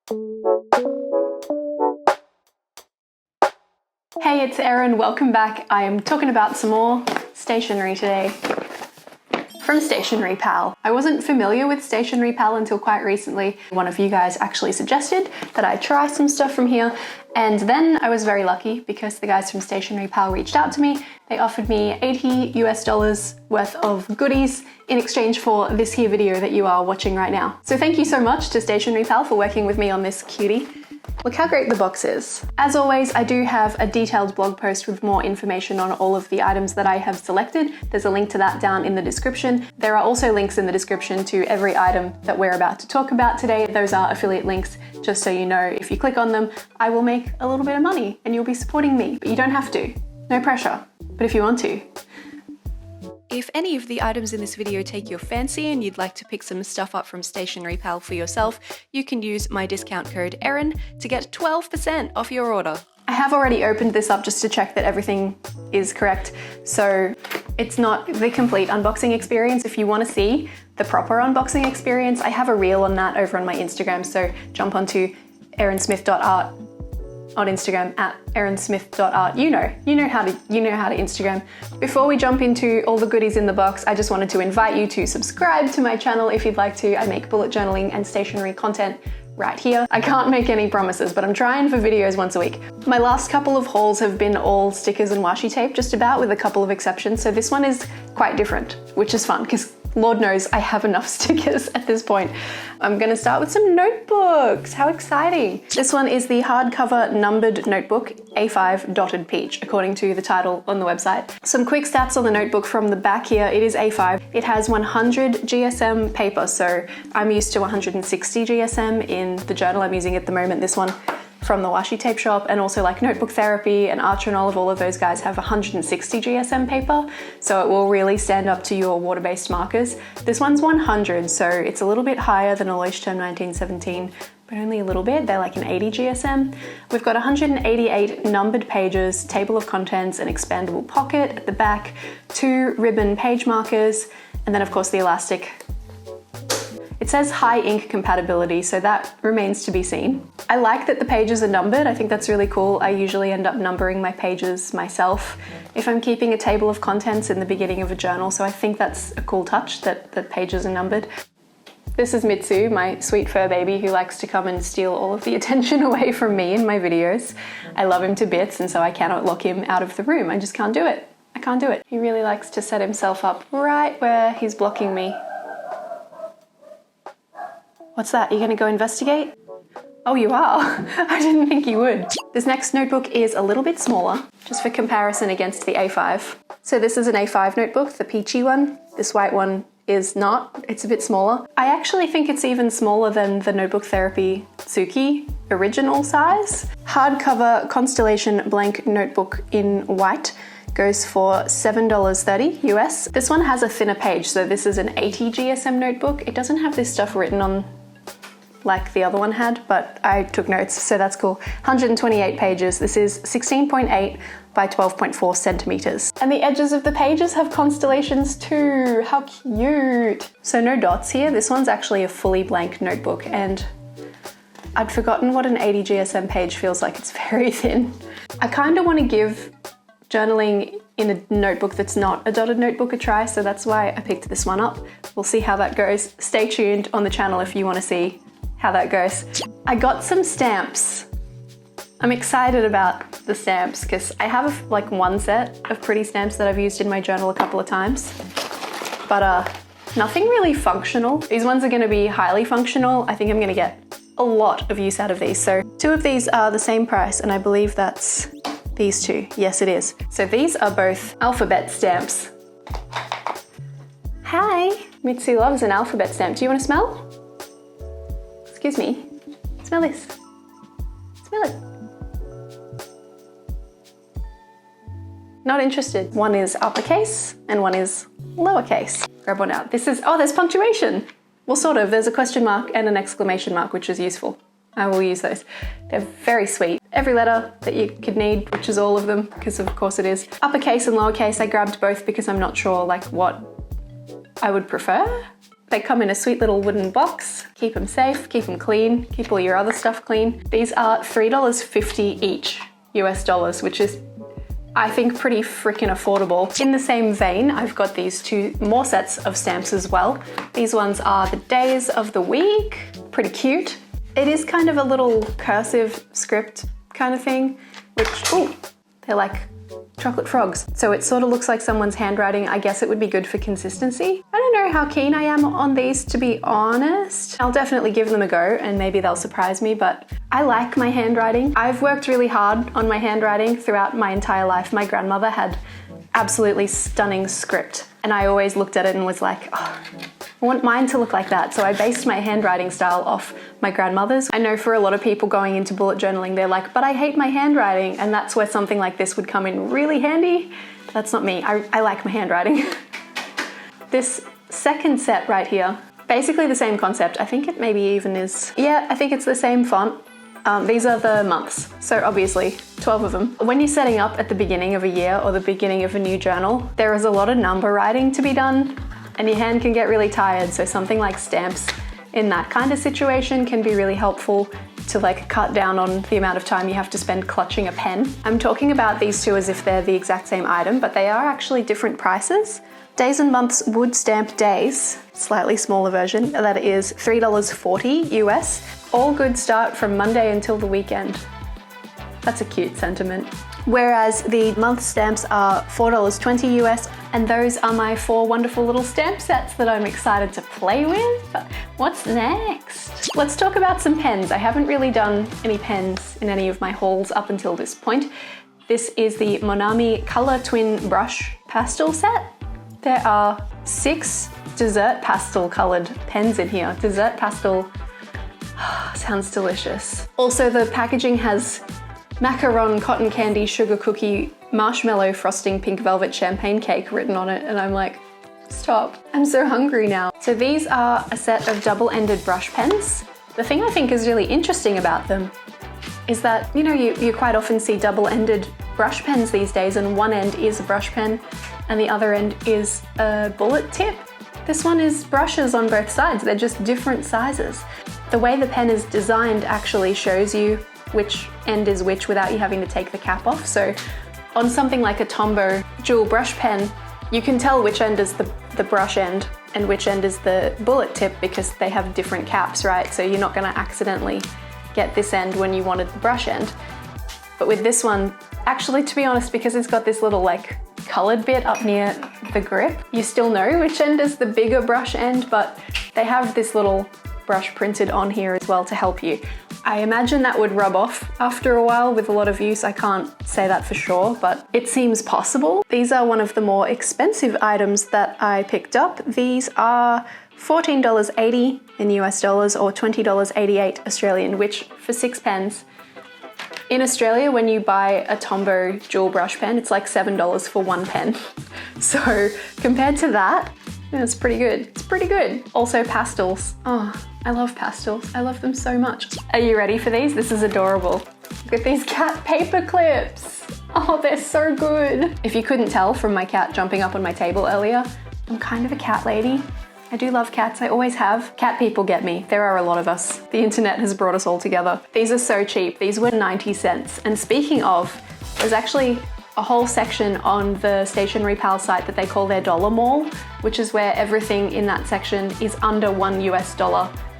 Hey, it's Erin, welcome back. I am talking about some more stationery today from Stationery Pal. I wasn't familiar with Stationery Pal until quite recently. One of you guys actually suggested that I try some stuff from here, and then I was very lucky because the guys from Stationery Pal reached out to me. They offered me $80 US worth of goodies in exchange for this here video that you are watching right now. So thank you so much to Stationery Pal for working with me on this cutie. Look how great the box is. As always, I do have a detailed blog post with more information on all of the items that I have selected. There's a link to that down in the description. There are also links in the description to every item that we're about to talk about today. Those are affiliate links, just so you know, if you click on them, I will make a little bit of money and you'll be supporting me, but you don't have to. No pressure, but if you want to. If any of the items in this video take your fancy and you'd like to pick some stuff up from Stationery Pal for yourself, you can use my discount code Erin to get 12% off your order. I have already opened this up just to check that everything is correct, so it's not the complete unboxing experience. If you want to see the proper unboxing experience, I have a reel on that over on my Instagram, so jump onto erinsmith.art on Instagram at erinsmith.art. You know how to Instagram. Before we jump into all the goodies in the box, I just wanted to invite you to subscribe to my channel if you'd like to. I make bullet journaling and stationery content right here. I can't make any promises, but I'm trying for videos once a week. My last couple of hauls have been all stickers and washi tape, just about, with a couple of exceptions. So this one is quite different, which is fun because Lord knows I have enough stickers at this point. I'm gonna start with some notebooks. How exciting. This one is the hardcover numbered notebook, A5 dotted peach, according to the title on the website. Some quick stats on the notebook from the back here. It is A5. It has 100 GSM paper, so I'm used to 160 GSM in the journal I'm using at the moment. This one from the washi tape shop, and also like Notebook Therapy and Archer and Olive, all of those guys have 160 GSM paper, so it will really stand up to your water-based markers. This one's 100, so it's a little bit higher than a Leuchtturm 1917, but only a little bit. They're like an 80 GSM. We've got 188 numbered pages, table of contents, an expandable pocket at the back, 2 ribbon page markers, and then of course the elastic. It says high ink compatibility, so that remains to be seen. I like that the pages are numbered. I think that's really cool. I usually end up numbering my pages myself if I'm keeping a table of contents in the beginning of a journal, so I think that's a cool touch that the pages are numbered. This is Mitsu, my sweet fur baby who likes to come and steal all of the attention away from me in my videos. I love him to bits, and so I cannot lock him out of the room. I just can't do it. I can't do it. He really likes to set himself up right where he's blocking me. What's that? Are you gonna go investigate? Oh, you are? I didn't think you would. This next notebook is a little bit smaller, just for comparison against the A5. So this is an A5 notebook, the peachy one. This white one is not, it's a bit smaller. I actually think it's even smaller than the Notebook Therapy Tsuki original size. Hardcover Constellation blank notebook in white goes for $7.30 US. This one has a thinner page, so this is an 80 GSM notebook. It doesn't have this stuff written on like the other one had, but I took notes, so that's cool. 128 pages. This is 16.8 by 12.4 centimeters. And the edges of the pages have constellations too. How cute. So no dots here. This one's actually a fully blank notebook, and I'd forgotten what an 80 GSM page feels like. It's very thin. I kind of want to give journaling in a notebook that's not a dotted notebook a try, so that's why I picked this one up. We'll see how that goes. Stay tuned on the channel if you want to see how that goes. I got some stamps. I'm excited about the stamps because I have like one set of pretty stamps that I've used in my journal a couple of times, but nothing really functional. These ones are going to be highly functional. I think I'm going to get a lot of use out of these. So 2 of these are the same price, and I believe that's these 2. Yes, it is. So these are both alphabet stamps. Hi! Mitsu loves an alphabet stamp. Do you want to smell? Excuse me. Smell this. Smell it. Not interested. One is uppercase and one is lowercase. Grab one out. This is, oh, there's punctuation. Well, sort of. There's a question mark and an exclamation mark, which is useful. I will use those. They're very sweet. Every letter that you could need, which is all of them, because of course it is. Uppercase and lowercase, I grabbed both because I'm not sure like what I would prefer. They come in a sweet little wooden box. Keep them safe, keep them clean, keep all your other stuff clean. These are $3.50 each, US dollars, which is, I think, pretty freaking affordable. In the same vein, I've got these two more sets of stamps as well. These ones are the days of the week. Pretty cute. It is kind of a little cursive script kind of thing, which, ooh, they're like chocolate frogs. So it sort of looks like someone's handwriting. I guess it would be good for consistency. I don't know how keen I am on these, to be honest. I'll definitely give them a go and maybe they'll surprise me, but I like my handwriting. I've worked really hard on my handwriting throughout my entire life. My grandmother had absolutely stunning script and I always looked at it and was like, oh, I want mine to look like that. So I based my handwriting style off my grandmother's. I know for a lot of people going into bullet journaling, they're like, but I hate my handwriting. And that's where something like this would come in really handy. That's not me. I like my handwriting. This second set right here, basically the same concept. I think it maybe even is, yeah, I think it's the same font. These are the months, so obviously 12 of them. When you're setting up at the beginning of a year or the beginning of a new journal, there is a lot of number writing to be done and your hand can get really tired. So something like stamps in that kind of situation can be really helpful to like cut down on the amount of time you have to spend clutching a pen. I'm talking about these two as if they're the exact same item, but they are actually different prices. Days and Months Wood Stamp Days, slightly smaller version, that is $3.40 US. All goods start from Monday until the weekend. That's a cute sentiment. Whereas the month stamps are $4.20 US, and those are my 4 wonderful little stamp sets that I'm excited to play with. But what's next? Let's talk about some pens. I haven't really done any pens in any of my hauls up until this point. This is the Monami Color Twin Brush Pastel set. There are 6 dessert pastel colored pens in here. Dessert pastel sounds delicious. Also, the packaging has macaron, cotton candy, sugar cookie, marshmallow frosting, pink velvet champagne cake written on it, and I'm like, stop. I'm so hungry now. So these are a set of double-ended brush pens. The thing I think is really interesting about them is that, you know, you quite often see double-ended brush pens these days, and one end is a brush pen and the other end is a bullet tip. This one is brushes on both sides. They're just different sizes. The way the pen is designed actually shows you which end is which without you having to take the cap off. So on something like a Tombow dual brush pen, you can tell which end is the brush end and which end is the bullet tip because they have different caps, right? So you're not gonna accidentally get this end when you wanted the brush end. But with this one, actually, to be honest, because it's got this little like colored bit up near the grip, you still know which end is the bigger brush end, but they have this little brush printed on here as well to help you. I imagine that would rub off after a while with a lot of use. I can't say that for sure, but it seems possible. These are one of the more expensive items that I picked up. These are $14.80 in US dollars or $20.88 Australian, which for 6 pens. In Australia, when you buy a Tombow dual brush pen, it's like $7 for 1 pen. So compared to that, it's pretty good. It's pretty good. Also pastels. Oh, I love pastels. I love them so much. Are you ready for these? This is adorable. Look at these cat paper clips. Oh, they're so good. If you couldn't tell from my cat jumping up on my table earlier, I'm kind of a cat lady. I do love cats, I always have. Cat people get me. There are a lot of us. The internet has brought us all together. These are so cheap. These were 90 cents. And speaking of, there's actually a whole section on the Stationery Pal site that they call their dollar mall, which is where everything in that section is under $1 US,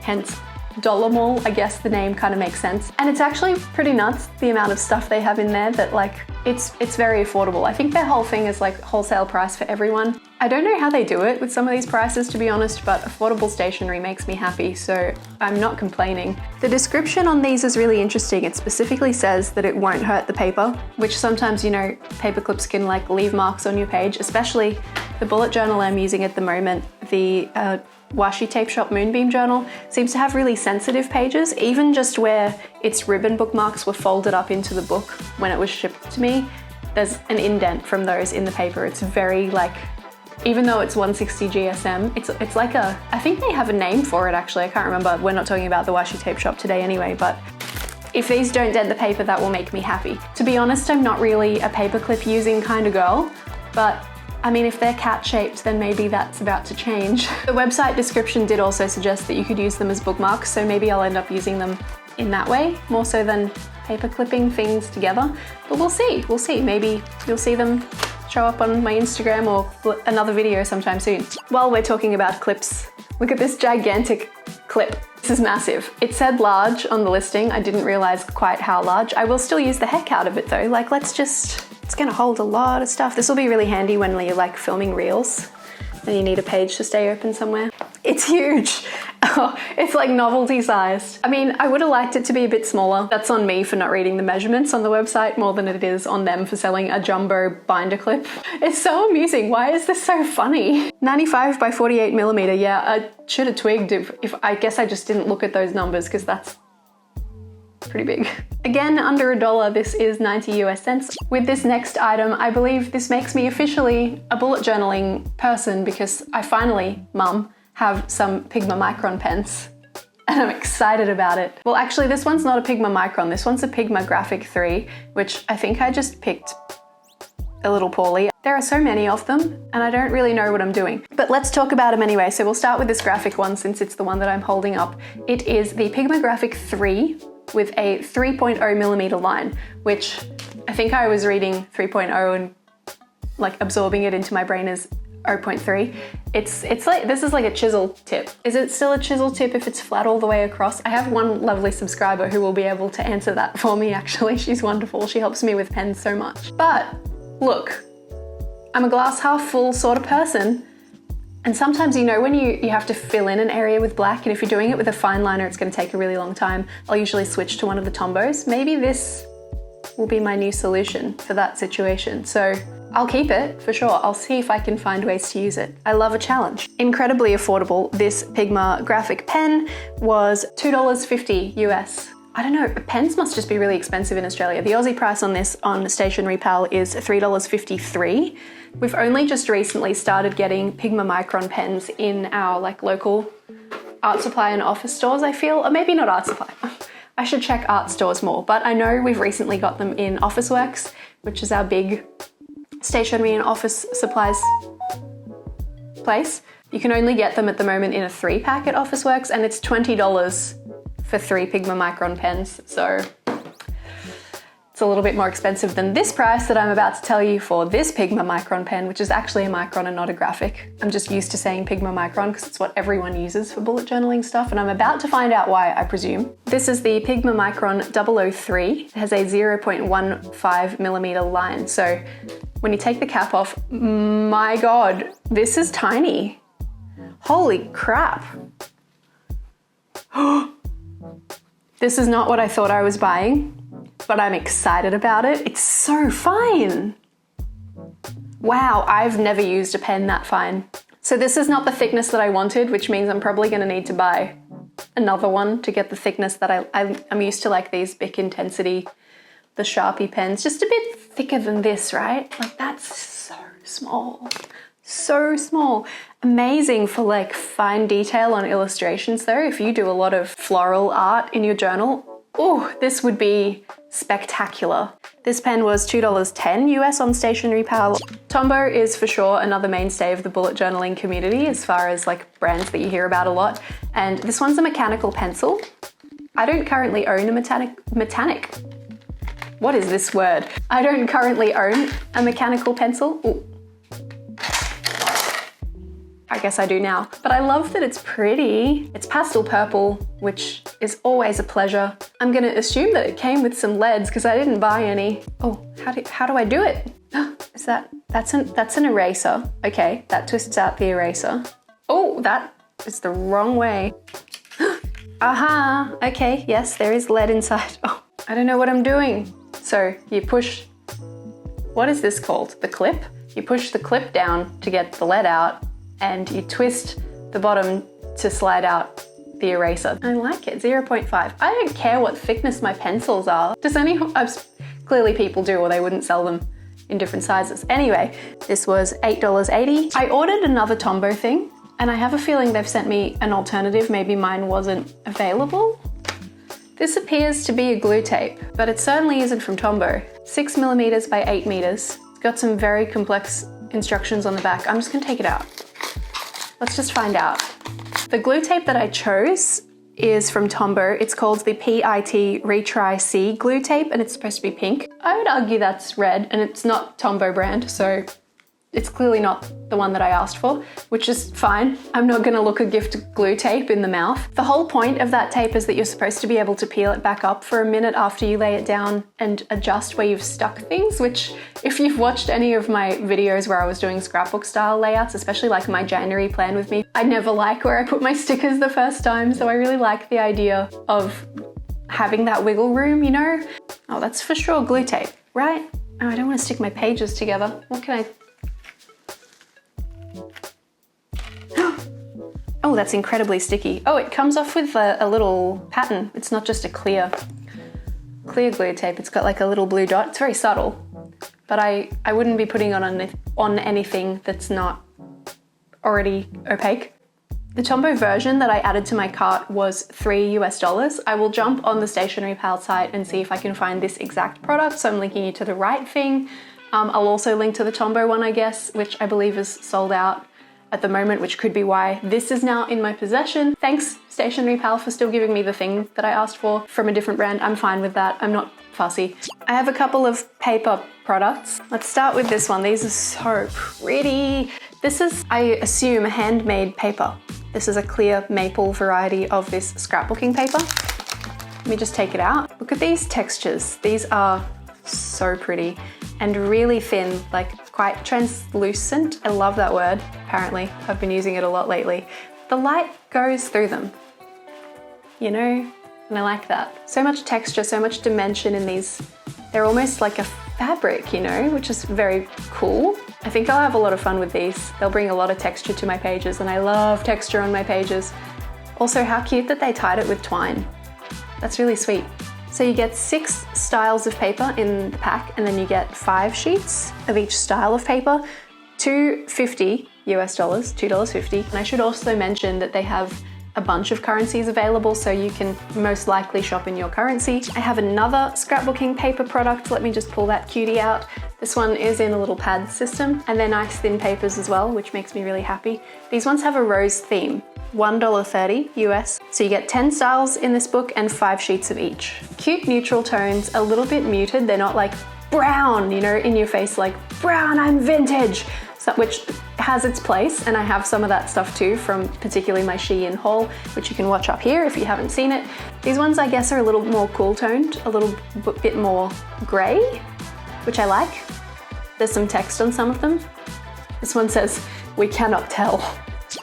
hence dollar mall. I guess the name kind of makes sense. And it's actually pretty nuts, the amount of stuff they have in there that like, it's very affordable. I think their whole thing is like wholesale price for everyone. I don't know how they do it with some of these prices, to be honest, but affordable stationery makes me happy, so I'm not complaining. The description on these is really interesting. It specifically says that it won't hurt the paper, which sometimes, you know, paper clips can like leave marks on your page, especially the bullet journal I'm using at the moment, the Washi Tape Shop Moonbeam journal, seems to have really sensitive pages. Even just where its ribbon bookmarks were folded up into the book when it was shipped to me, there's an indent from those in the paper. It's very like, even though it's 160 GSM, it's like a, I think they have a name for it actually, I can't remember. We're not talking about the Washi Tape Shop today anyway, but if these don't dent the paper, that will make me happy. To be honest, I'm not really a paperclip using kind of girl, but I mean, if they're cat-shaped, then maybe that's about to change. The website description did also suggest that you could use them as bookmarks, so maybe I'll end up using them in that way, more so than paper clipping things together. But we'll see, Maybe you'll see them show up on my Instagram or another video sometime soon. While we're talking about clips, look at this gigantic clip. This is massive. It said large on the listing. I didn't realize quite how large. I will still use the heck out of it though. Like, it's gonna hold a lot of stuff. This will be really handy when you're like filming reels and you need a page to stay open somewhere. It's huge. Oh, it's like novelty sized. I mean, I would have liked it to be a bit smaller. That's on me for not reading the measurements on the website more than it is on them for selling a jumbo binder clip. It's so amusing. Why is this so funny? 95 by 48 millimeter. Yeah, I should have twigged if I guess I just didn't look at those numbers because that's pretty big. Again, under $1, this is 90 US cents. With this next item, I believe this makes me officially a bullet journaling person because I finally, Mum, have some Pigma Micron pens and I'm excited about it. Well, actually this one's not a Pigma Micron, this one's a Pigma Graphic 3, which I think I just picked a little poorly. There are so many of them and I don't really know what I'm doing. But let's talk about them anyway. So we'll start with this graphic one since it's the one that I'm holding up. It is the Pigma Graphic 3 with a 3.0 millimeter line, which I think I was reading 3.0 and like absorbing it into my brain as 0.3. It's like, this is like a chisel tip. Is it still a chisel tip if it's flat all the way across? I have one lovely subscriber who will be able to answer that for me actually. She's wonderful. She helps me with pens so much. But look, I'm a glass half full sort of person. And sometimes, you know, when you have to fill in an area with black, and if you're doing it with a fine liner, it's gonna take a really long time. I'll usually switch to one of the Tombows. Maybe this will be my new solution for that situation. So I'll keep it for sure. I'll see if I can find ways to use it. I love a challenge. Incredibly affordable. This Pigma graphic pen was $2.50 US. I don't know, pens must just be really expensive in Australia. The Aussie price on this on Stationery Pal is $3.53. We've only just recently started getting Pigma Micron pens in our like local art supply and office stores, I feel, or maybe not art supply. I should check art stores more, but I know we've recently got them in Officeworks, which is our big stationery and office supplies place. You can only get them at the moment in a 3-pack at Officeworks, and it's $20 for 3 Pigma Micron pens. So it's a little bit more expensive than this price that I'm about to tell you for this Pigma Micron pen, which is actually a Micron and not a graphic. I'm just used to saying Pigma Micron because it's what everyone uses for bullet journaling stuff, and I'm about to find out why, I presume. This is the Pigma Micron 003. It has a 0.15 millimeter line. So when you take the cap off, my God, this is tiny. Holy crap. This is not what I thought I was buying, but I'm excited about it. It's so fine. Wow, I've never used a pen that fine. So this is not the thickness that I wanted, which means I'm probably gonna need to buy another one to get the thickness that I'm used to, like these Bic Intensity, the Sharpie pens, just a bit thicker than this, right? Like that's so small, so small. Amazing for like fine detail on illustrations though. If you do a lot of floral art in your journal, oh, this would be spectacular. This pen was $2.10 US on Stationery Pal. Tombow is for sure another mainstay of the bullet journaling community as far as like brands that you hear about a lot. And this one's a mechanical pencil. I don't currently own a mechanic. What is this word? I don't currently own a mechanical pencil. Ooh. I guess I do now, but I love that it's pretty. It's pastel purple, which is always a pleasure. I'm gonna assume that it came with some leads because I didn't buy any. Oh, how do I do it? Is that's an eraser. Okay, that twists out the eraser. Oh, that is the wrong way. Aha, okay, yes, there is lead inside. Oh, I don't know what I'm doing. So you push, what is this called? The clip? You push the clip down to get the lead out, and you twist the bottom to slide out the eraser. I like it, 0.5. I don't care what thickness my pencils are. Clearly people do, or they wouldn't sell them in different sizes. Anyway, this was $8.80. I ordered another Tombow thing, and I have a feeling they've sent me an alternative. Maybe mine wasn't available. This appears to be a glue tape, but it certainly isn't from Tombow. 6 millimeters by 8 meters. It's got some very complex instructions on the back. I'm just gonna take it out. Let's just find out. The glue tape that I chose is from Tombow. It's called the PiT Retry-C glue tape, and it's supposed to be pink. I would argue that's red, and it's not Tombow brand, so it's clearly not the one that I asked for, which is fine. I'm not gonna look a gift glue tape in the mouth. The whole point of that tape is that you're supposed to be able to peel it back up for a minute after you lay it down and adjust where you've stuck things, which if you've watched any of my videos where I was doing scrapbook style layouts, especially like my January plan with me, I never like where I put my stickers the first time, so I really like the idea of having that wiggle room, you know? Oh, that's for sure glue tape, right? Oh, I don't want to stick my pages together. What can I... Oh, that's incredibly sticky. Oh, it comes off with a little pattern. It's not just a clear glue tape. It's got like a little blue dot. It's very subtle, but I wouldn't be putting on anything that's not already opaque. The Tombow version that I added to my cart was $3 US. I will jump on the Stationery Pal site and see if I can find this exact product. So I'm linking you to the right thing. I'll also link to the Tombow one, I guess, which I believe is sold out at the moment, which could be why this is now in my possession. Thanks, Stationery Pal, for still giving me the thing that I asked for from a different brand. I'm fine with that. I'm not fussy. I have a couple of paper products. Let's start with this one. These are so pretty. This is, I assume, handmade paper. This is a clear maple variety of this scrapbooking paper. Let me just take it out. Look at these textures. These are so pretty and really thin, like quite translucent. I love that word, apparently. I've been using it a lot lately. The light goes through them, you know, and I like that. So much texture, so much dimension in these. They're almost like a fabric, you know, which is very cool. I think I'll have a lot of fun with these. They'll bring a lot of texture to my pages, and I love texture on my pages. Also, how cute that they tied it with twine. That's really sweet. So you get 6 styles of paper in the pack, and then you get 5 sheets of each style of paper, $2.50 US, $2.50. And I should also mention that they have a bunch of currencies available, so you can most likely shop in your currency. I have another scrapbooking paper product. Let me just pull that cutie out. This one is in a little pad system, and they're nice thin papers as well, which makes me really happy. These ones have a rose theme. $1.30 US. So you get 10 styles in this book and 5 sheets of each. Cute neutral tones, a little bit muted. They're not like brown, you know, in your face, like brown, I'm vintage, so, which has its place. And I have some of that stuff too from particularly my Shein haul, which you can watch up here if you haven't seen it. These ones, I guess, are a little more cool toned, a little bit more gray, which I like. There's some text on some of them. This one says, "We cannot tell."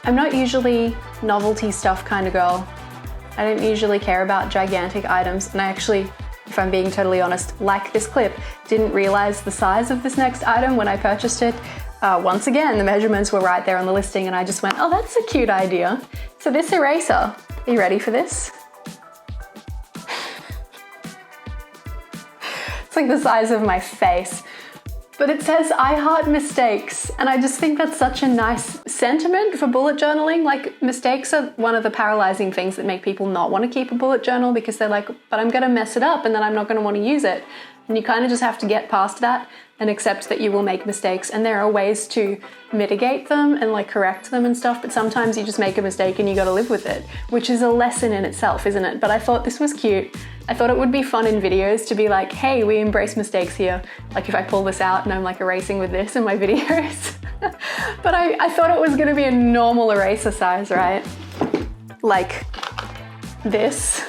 I'm not usually novelty stuff kind of girl. I don't usually care about gigantic items, and I actually, if I'm being totally honest, like this clip, didn't realize the size of this next item when I purchased it. Once again, the measurements were right there on the listing, and I just went, oh, that's a cute idea. So this eraser, are you ready for this? It's like the size of my face. But it says, I heart mistakes. And I just think that's such a nice sentiment for bullet journaling. Like, mistakes are one of the paralyzing things that make people not want to keep a bullet journal, because they're like, but I'm going to mess it up and then I'm not going to want to use it. And you kind of just have to get past that and accept that you will make mistakes. And there are ways to mitigate them and like correct them and stuff. But sometimes you just make a mistake and you got to live with it, which is a lesson in itself, isn't it? But I thought this was cute. I thought it would be fun in videos to be like, hey, we embrace mistakes here. Like if I pull this out and I'm like erasing with this in my videos. But I thought it was gonna be a normal eraser size, right? Like this.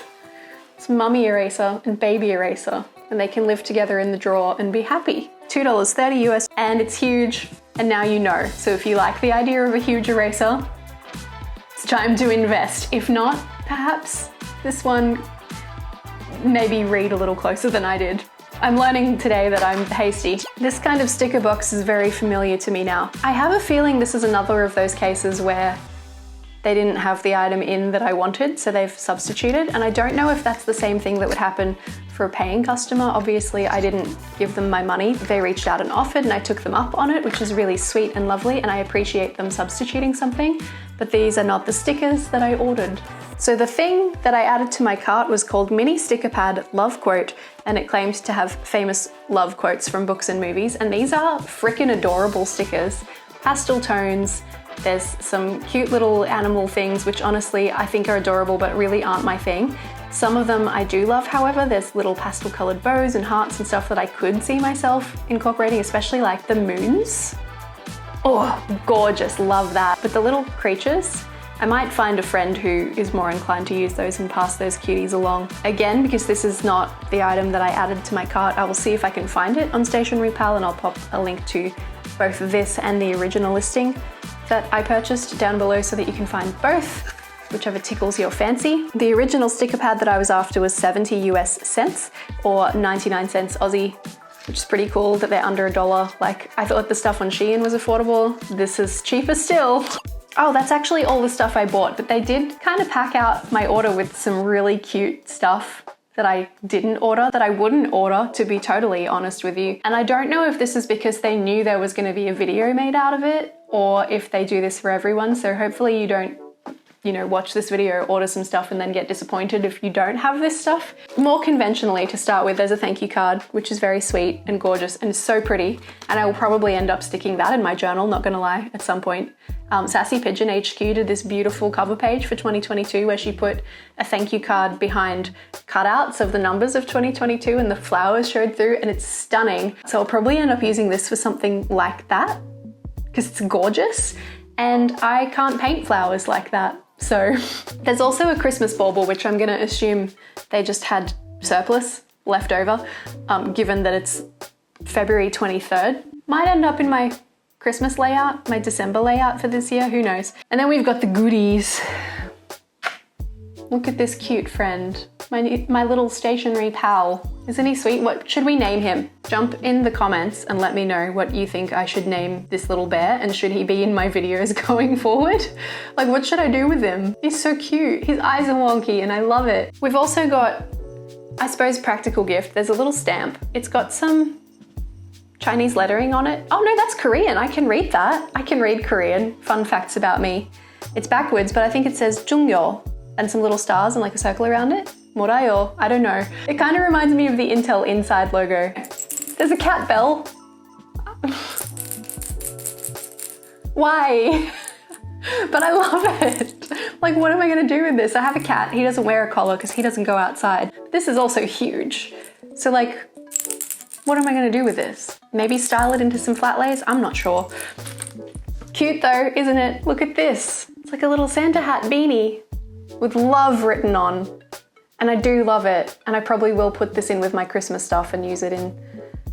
It's mummy eraser and baby eraser, and they can live together in the drawer and be happy. $2.30 US, and it's huge, and now you know. So if you like the idea of a huge eraser, it's time to invest. If not, perhaps this one maybe read a little closer than I did. I'm learning today that I'm hasty. This kind of sticker box is very familiar to me now. I have a feeling this is another of those cases where they didn't have the item in that I wanted, so they've substituted. And I don't know if that's the same thing that would happen for a paying customer. Obviously, I didn't give them my money. They reached out and offered, and I took them up on it, which is really sweet and lovely, and I appreciate them substituting something. But these are not the stickers that I ordered. So the thing that I added to my cart was called Mini Sticker Pad Love Quote, and it claimed to have famous love quotes from books and movies, and these are freaking adorable stickers. Pastel tones, there's some cute little animal things, which honestly I think are adorable but really aren't my thing. Some of them I do love, however. There's little pastel colored bows and hearts and stuff that I could see myself incorporating, especially like the moons. Oh, gorgeous, love that. But the little creatures, I might find a friend who is more inclined to use those and pass those cuties along. Again, because this is not the item that I added to my cart, I will see if I can find it on Stationery Pal, and I'll pop a link to both this and the original listing that I purchased down below so that you can find both, whichever tickles your fancy. The original sticker pad that I was after was 70 US cents or 99 cents Aussie, which is pretty cool that they're under $1. Like, I thought the stuff on Shein was affordable. This is cheaper still. Oh, that's actually all the stuff I bought, but they did kind of pack out my order with some really cute stuff that I didn't order, that I wouldn't order, to be totally honest with you. And I don't know if this is because they knew there was going to be a video made out of it, or if they do this for everyone. So hopefully you don't, watch this video, order some stuff, and then get disappointed if you don't have this stuff. More conventionally, to start with, there's a thank you card, which is very sweet and gorgeous and so pretty. And I will probably end up sticking that in my journal, not gonna lie, at some point. Sassy Pigeon HQ did this beautiful cover page for 2022 where she put a thank you card behind cutouts of the numbers of 2022 and the flowers showed through, and it's stunning. So I'll probably end up using this for something like that because it's gorgeous, and I can't paint flowers like that. So there's also a Christmas bauble, which I'm gonna assume they just had surplus left over, given that it's February 23rd. Might end up in my Christmas layout, my December layout for this year, who knows. And then we've got the goodies. Look at this cute friend. My little Stationery Pal. Isn't he sweet? What should we name him? Jump in the comments and let me know what you think I should name this little bear, and should he be in my videos going forward? Like, what should I do with him? He's so cute. His eyes are wonky and I love it. We've also got, I suppose, practical gift. There's a little stamp. It's got some Chinese lettering on it. Oh no, that's Korean. I can read that. I can read Korean. Fun facts about me. It's backwards, but I think it says 중요 and some little stars and like a circle around it. 뭐라요? I don't know. It kind of reminds me of the Intel Inside logo. There's a cat bell. Why? But I love it. Like, what am I gonna do with this? I have a cat. He doesn't wear a collar because he doesn't go outside. This is also huge. So like, what am I gonna do with this? Maybe style it into some flat lays? I'm not sure. Cute though, isn't it? Look at this. It's like a little Santa hat beanie with love written on. And I do love it. And I probably will put this in with my Christmas stuff and use it in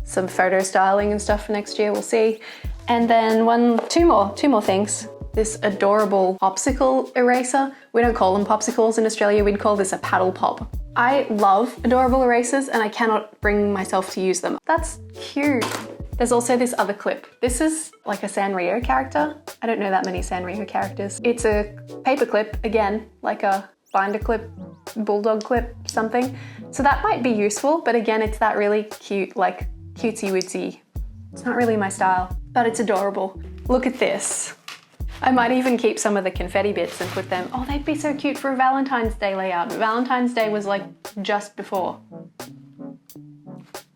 some photo styling and stuff for next year, we'll see. And then two more things. This adorable popsicle eraser. We don't call them popsicles in Australia, we'd call this a paddle pop. I love adorable erasers and I cannot bring myself to use them. That's cute. There's also this other clip. This is like a Sanrio character. I don't know that many Sanrio characters. It's a paper clip, again, like a binder clip, bulldog clip, something. So that might be useful, but again, it's that really cute, like cutesy wootsy. It's not really my style, but it's adorable. Look at this. I might even keep some of the confetti bits and put them, oh, they'd be so cute for a Valentine's Day layout. But Valentine's Day was like just before.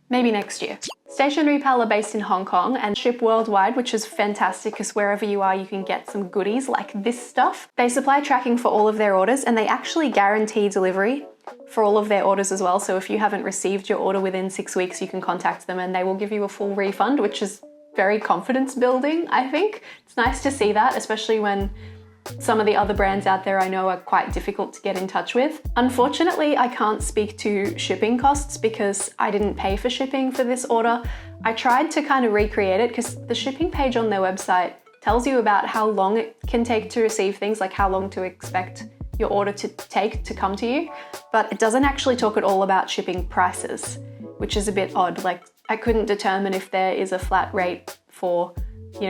Maybe next year. Stationery Pal are based in Hong Kong and ship worldwide, which is fantastic because wherever you are, you can get some goodies like this stuff. They supply tracking for all of their orders and they actually guarantee delivery for all of their orders as well. So if you haven't received your order within 6 weeks, you can contact them and they will give you a full refund, which is very confidence building, I think. It's nice to see that, especially when some of the other brands out there I know are quite difficult to get in touch with. Unfortunately, I can't speak to shipping costs because I didn't pay for shipping for this order. I tried to kind of recreate it because the shipping page on their website tells you about how long it can take to receive things, like how long to expect your order to take to come to you, but it doesn't actually talk at all about shipping prices, which is a bit odd. Like, I couldn't determine if there is a flat rate for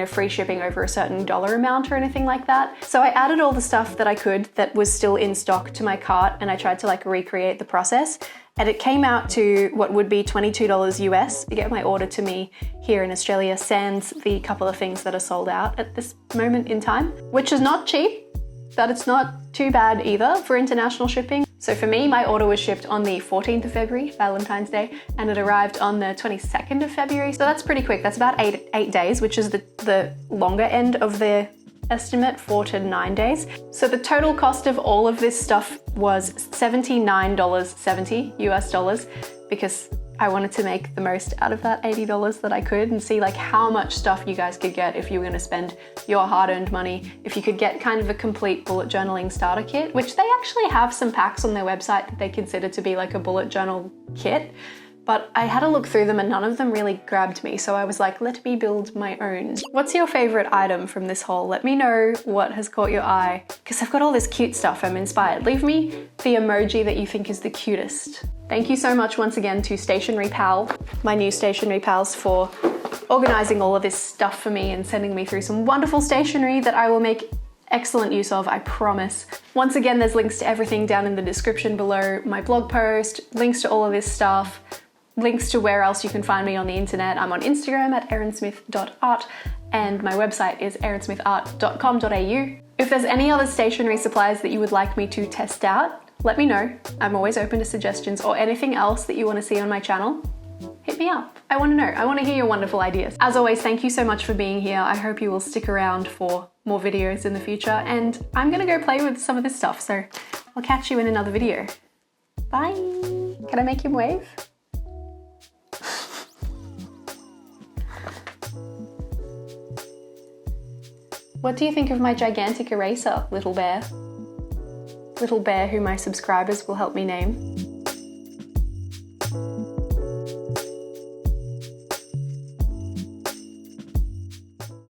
free shipping over a certain dollar amount or anything like that. So I added all the stuff that I could that was still in stock to my cart and I tried to like recreate the process, and it came out to what would be $22 US to get my order to me here in Australia, sans the couple of things that are sold out at this moment in time, which is not cheap. but it's not too bad either for international shipping. So for me, my order was shipped on the 14th of February, Valentine's Day, and it arrived on the 22nd of February. So that's pretty quick. That's about eight days, which is the longer end of the estimate, 4 to 9 days. So the total cost of all of this stuff was $79.70 US dollars, because I wanted to make the most out of that $80 that I could and see like how much stuff you guys could get if you were going to spend your hard-earned money. If you could get kind of a complete bullet journaling starter kit, which they actually have some packs on their website that they consider to be like a bullet journal kit. But I had a look through them and none of them really grabbed me, so I was like, let me build my own. What's your favorite item from this haul? Let me know what has caught your eye, because I've got all this cute stuff. I'm inspired. Leave me the emoji that you think is the cutest. Thank you so much once again to Stationery Pal, my new Stationery Pals, for organizing all of this stuff for me and sending me through some wonderful stationery that I will make excellent use of, I promise. Once again, there's links to everything down in the description below, my blog post, links to all of this stuff, links to where else you can find me on the internet. I'm on Instagram at erinsmith.art and my website is erinsmithart.com.au. If there's any other stationery supplies that you would like me to test out, let me know. I'm always open to suggestions, or anything else that you want to see on my channel. Hit me up. I want to know. I want to hear your wonderful ideas. As always, thank you so much for being here. I hope you will stick around for more videos in the future, and I'm gonna go play with some of this stuff, so I'll catch you in another video. Bye. Can I make him wave? What do you think of my gigantic eraser, little bear? Little bear who my subscribers will help me name.